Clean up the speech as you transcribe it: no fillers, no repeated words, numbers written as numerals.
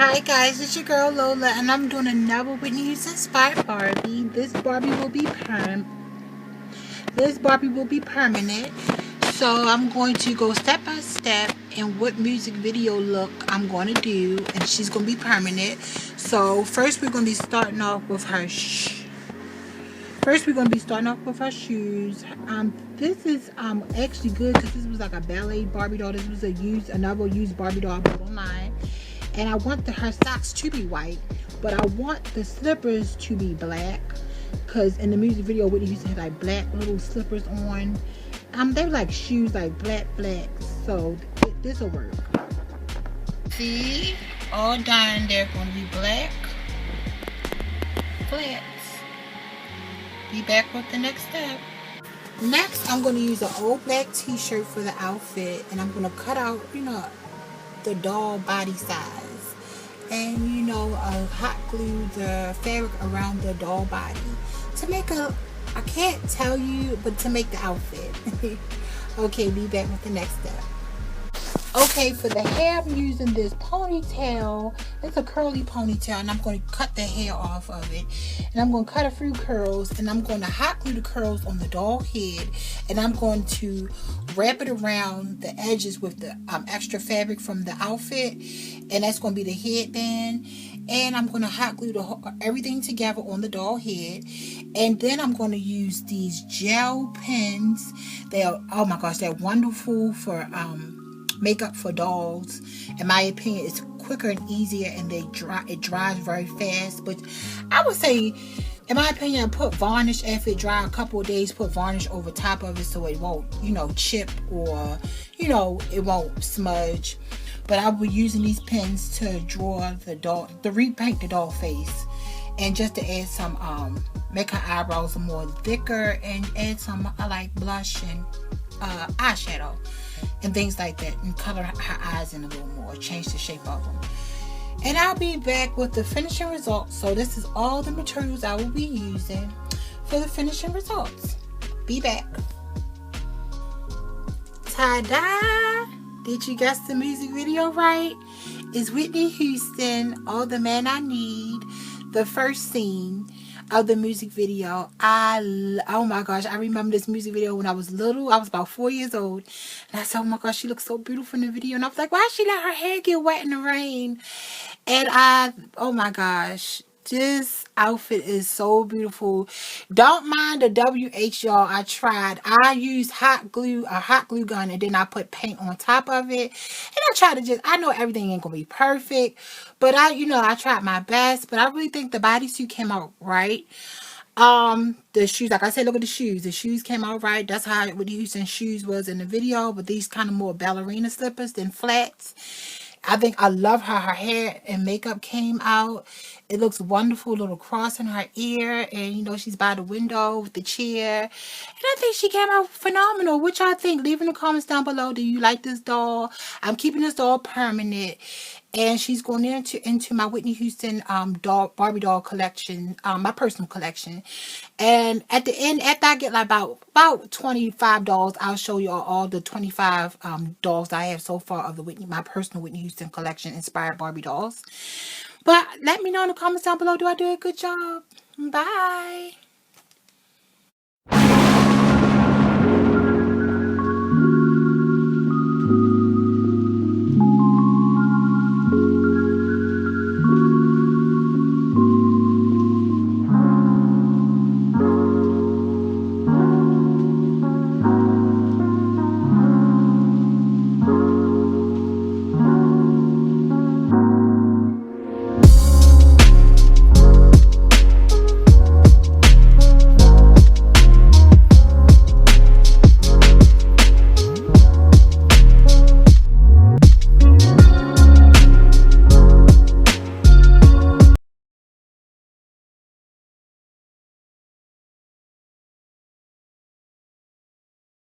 Hi guys, it's your girl Lola, and I'm doing another Whitney Houston inspired Barbie. This Barbie will be permanent. So I'm going to go step by step in what music video look I'm going to do, and she's going to be permanent. So first we're going to be starting off with her shoes. This is actually good because this was like a ballet Barbie doll. This was another used Barbie doll I bought online. And I want her socks to be white, but I want the slippers to be black, because in the music video Whitney used to have like black little slippers on. They were like shoes, like black, so this will work. See, all done. They're going to be black flats. Be back with the next step. Next, I'm going to use an old black t-shirt for the outfit, and I'm going to cut out, the doll body size, and hot glue the fabric around the doll body to make I can't tell you, but to make the outfit. Okay, be back with the next step. Okay, for the hair, I'm using this ponytail. It's a curly ponytail, and I'm going to cut the hair off of it. And I'm going to cut a few curls, and I'm going to hot glue the curls on the doll head. And I'm going to wrap it around the edges with the extra fabric from the outfit. And that's going to be the headband. And I'm going to hot glue everything together on the doll head. And then I'm going to use these gel pens. Oh my gosh, they're wonderful for makeup for dolls. In my opinion, it's quicker and easier, and it dries very fast. But I would say, in my opinion, put varnish after it dry a couple of days. Put varnish over top of it so it won't, chip, or it won't smudge. But I will be using these pens to draw the doll, to repaint the doll face, and just to add some make her eyebrows more thicker, and add some like blush and eyeshadow and things like that, and color her eyes in a little more, change the shape of them. And I'll be back with the finishing results. So this is all the materials I will be using for the finishing results. Be back. Ta-da! Did you guess the music video right? It's Whitney Houston, All the Man I Need, the first scene of the music video. Oh my gosh, I remember this music video when I was little. I was about 4 years old, and I said, oh my gosh, she looks so beautiful in the video. And I was like, why she let her hair get wet in the rain? And oh my gosh, this outfit is so beautiful. Don't mind the WH, y'all. I tried. I used a hot glue gun, and then I put paint on top of it. And I tried to I know everything ain't gonna be perfect, but I tried my best. But I really think the bodysuit came out right. The shoes, like I said, look at the shoes. The shoes came out right. That's how Whitney Houston's shoes was in the video, but these kind of more ballerina slippers than flats. I love how her hair and makeup came out. It looks wonderful, little cross in her ear, and she's by the window with the chair. And I think she came out phenomenal. What y'all think? Leave in the comments down below. Do you like this doll? I'm keeping this doll permanent. And she's going into my Whitney Houston Barbie doll collection, my personal collection. And at the end, after I get like about 25 dolls, I'll show you all the 25 dolls I have so far of my personal Whitney Houston collection inspired Barbie dolls. But let me know in the comments down below, do I do a good job? Bye.